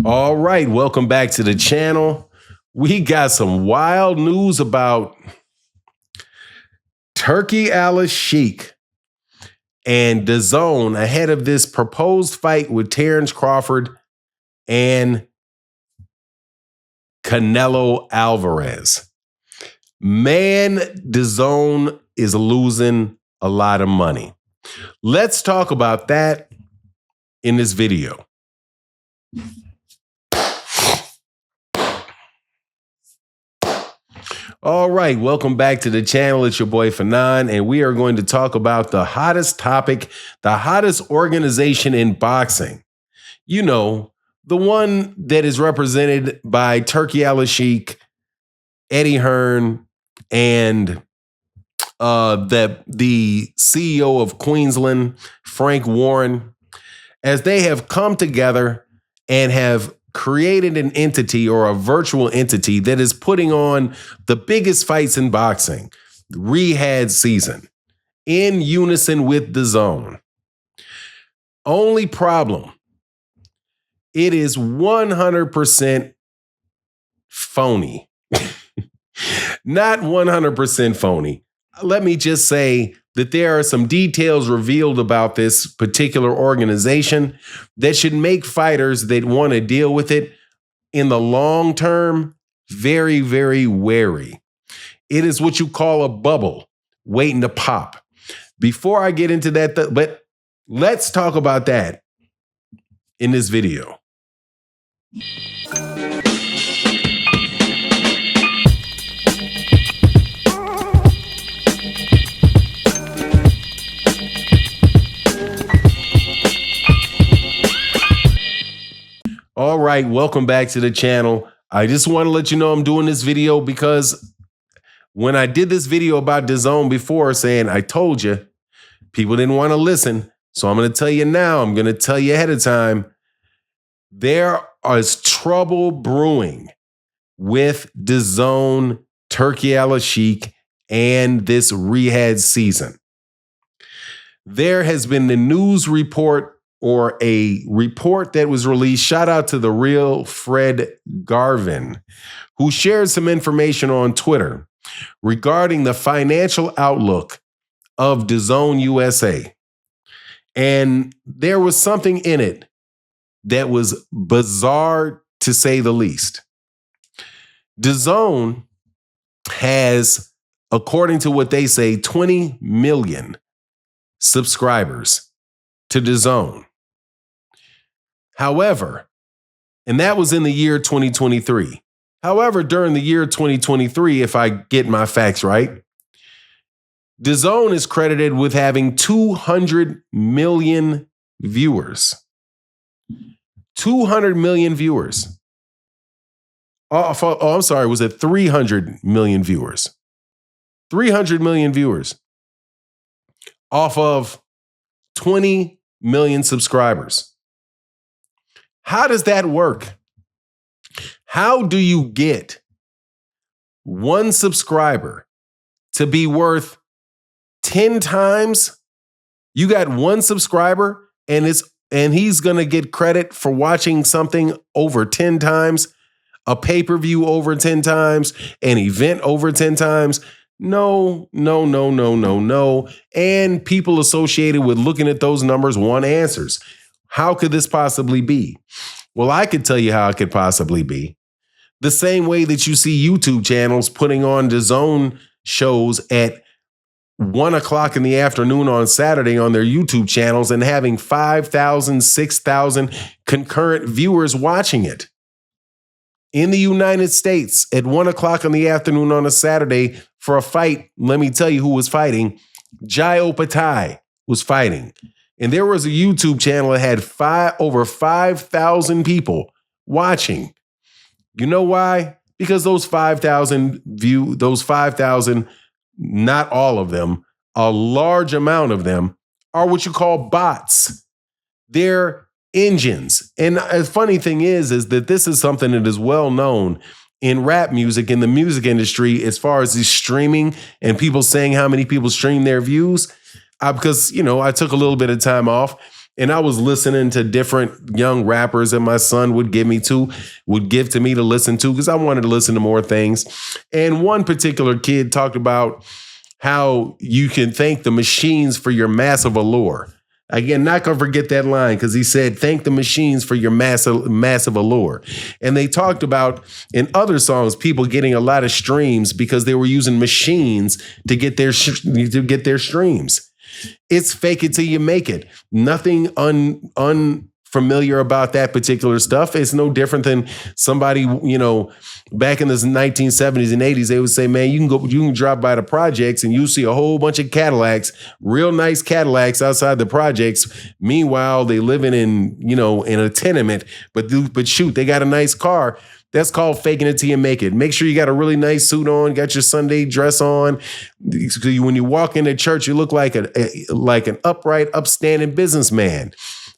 All right, welcome back to the channel. We got some wild news about Turkey Al-Sheikh and Dazn ahead of this proposed fight with Terence Crawford and Canelo Alvarez. Man, Dazn is losing a lot of money. Let's talk about that in this video. All right, welcome back to the channel. It's your boy Fanon, and we are going to talk about the hottest topic, the hottest organization in boxing. You know, the one that is represented by Turkey Al-Sheikh, Eddie Hearn, and the CEO of Queensland, Frank Warren, as they have come together and have created an entity or a virtual entity that is putting on the biggest fights in boxing, Riyadh season, in unison with Dazn. Only problem, it is 100% phony. Not 100% phony. Let me just say that there are some details revealed about this particular organization that should make fighters that want to deal with it in the long term very, very wary. It is what you call a bubble waiting to pop. Before I get into that, but let's talk about that in this video. All right, welcome back to the channel. I just want to let you know I'm doing this video because when I did this video about Dazn before saying I told you, people didn't want to listen. So I'm going to tell you now, I'm going to tell you ahead of time, there is trouble brewing with Dazn, Turkey Al-Sheikh, and this Riyadh season. There has been the news report or a report that was released. Shout out to the real Fred Garvin, who shared some information on Twitter regarding the financial outlook of Dazn USA. And there was something in it that was bizarre, to say the least. Dazn has, according to what they say, 20 million subscribers to Dazn. However, and that was in the year 2023. However, during the year 2023, if I get my facts right, Dazn is credited with having 200 million viewers. 200 million viewers. I'm sorry, was it 300 million viewers? 300 million viewers off of 20 million subscribers. How does that work? How do you get one subscriber to be worth 10 times? You got one subscriber and he's going to get credit for watching something over 10 times, a pay-per-view over 10 times, an event over 10 times. No. And people associated with looking at those numbers want answers. How could this possibly be? Well, I could tell you how it could possibly be. The same way that you see YouTube channels putting on Dazn shows at 1 o'clock in the afternoon on Saturday on their YouTube channels and having 5,000, 6,000 concurrent viewers watching it. In the United States at 1 o'clock in the afternoon on a Saturday for a fight, let me tell you who was fighting. Jai Opatai was fighting. And there was a YouTube channel that had over 5,000 people watching. You know why? Because those 5,000 not all of them, a large amount of them are what you call bots. They're engines. And the funny thing is that this is something that is well known in rap music, in the music industry, as far as the streaming and people saying how many people stream their views. Because, you know, I took a little bit of time off And I was listening to different young rappers that my son would give to me to listen to because I wanted to listen to more things. And one particular kid talked about how you can thank the machines for your massive allure. Again, not gonna forget that line because he said, "Thank the machines for your massive allure." And they talked about in other songs people getting a lot of streams because they were using machines to get their streams. It's fake it till you make it. Nothing unfamiliar about that particular stuff. It's no different than somebody, back in the 1970s and 80s, they would say, man, you can drop by the projects and you see a whole bunch of Cadillacs, real nice Cadillacs outside the projects. Meanwhile, they living in a tenement, but shoot, they got a nice car. That's called faking it till you make it. Make sure you got a really nice suit on, got your Sunday dress on. When you walk into church, you look like an upright, upstanding businessman.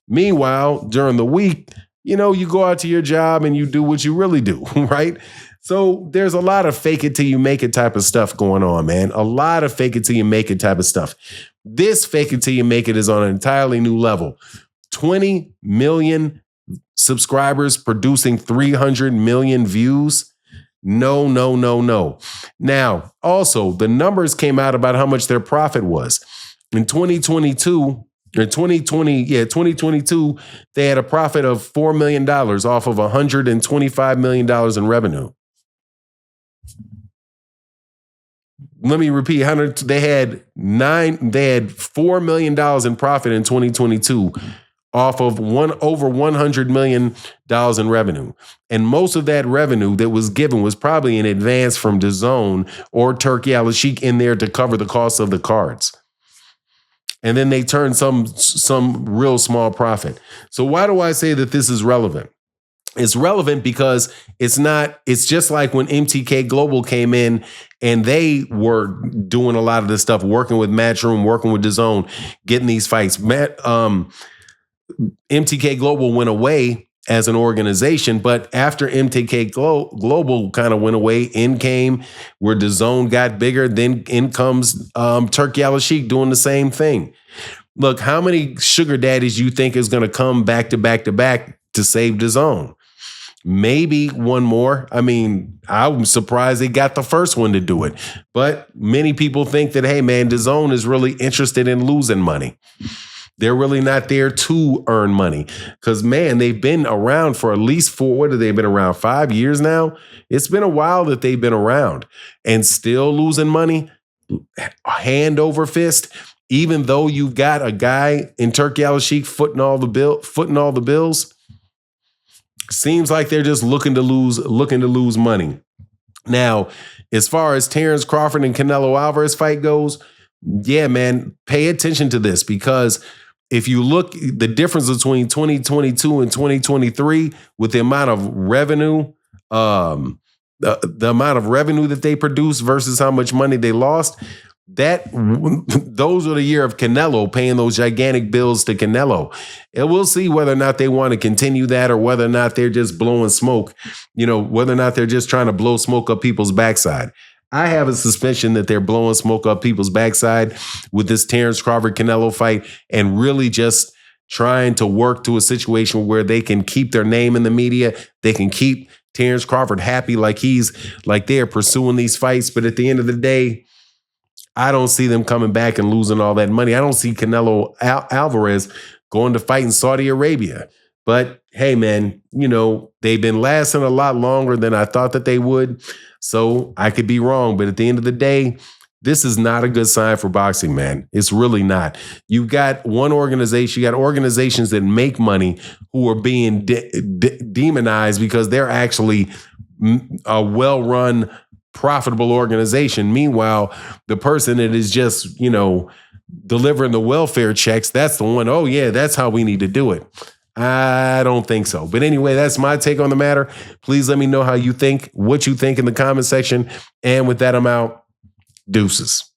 Meanwhile, during the week, you go out to your job and you do what you really do, right? So there's a lot of fake it till you make it type of stuff going on, man. A lot of fake it till you make it type of stuff. This fake it till you make it is on an entirely new level. 20 million subscribers producing 300 million views. No. Now, also, the numbers came out about how much their profit was. In 2022, they had a profit of $4 million off of $125 million in revenue. Let me repeat, they had $4 million in profit in 2022 off of over $100 million in revenue. And most of that revenue that was given was probably in advance from Dazn or Turkey Al-Sheikh in there to cover the cost of the cards. And then they turned some real small profit. So why do I say that this is relevant? It's relevant because it's just like when MTK Global came in and they were doing a lot of this stuff, working with Matchroom, working with Dazn, getting these fights. MTK Global went away as an organization, but after MTK Global kind of went away, in came where Dazn got bigger, then in comes Turkey Al-Sheikh doing the same thing. Look, how many sugar daddies you think is going to come back to back to back to save Dazn? Maybe one more. I mean, I'm surprised they got the first one to do it. But many people think that, hey, man, Dazn is really interested in losing money. They're really not there to earn money because, man, they've been around for at least they've been around 5 years now. It's been a while that they've been around and still losing money, hand over fist, even though you've got a guy in Turkey Al-Sheikh footing all the bills. Seems like they're just looking to lose money. Now, as far as Terence Crawford and Canelo Alvarez fight goes, yeah, man, pay attention to this because if you look the difference between 2022 and 2023 with the amount of revenue, the amount of revenue that they produced versus how much money they lost, those are the year of Canelo paying those gigantic bills to Canelo. And we'll see whether or not they want to continue that or whether or not they're just blowing smoke, whether or not they're just trying to blow smoke up people's backside. I have a suspicion that they're blowing smoke up people's backside with this Terence Crawford-Canelo fight and really just trying to work to a situation where they can keep their name in the media. They can keep Terence Crawford happy like they're pursuing these fights. But at the end of the day, I don't see them coming back and losing all that money. I don't see Canelo Alvarez going to fight in Saudi Arabia. But hey, man, they've been lasting a lot longer than I thought that they would. So I could be wrong. But at the end of the day, this is not a good sign for boxing, man. It's really not. You've got one organization, you got organizations that make money who are being demonized because they're actually a well-run, profitable organization. Meanwhile, the person that is just, delivering the welfare checks, that's the one, oh yeah, that's how we need to do it. I don't think so. But anyway, that's my take on the matter. Please let me know what you think in the comment section. And with that, I'm out. Deuces.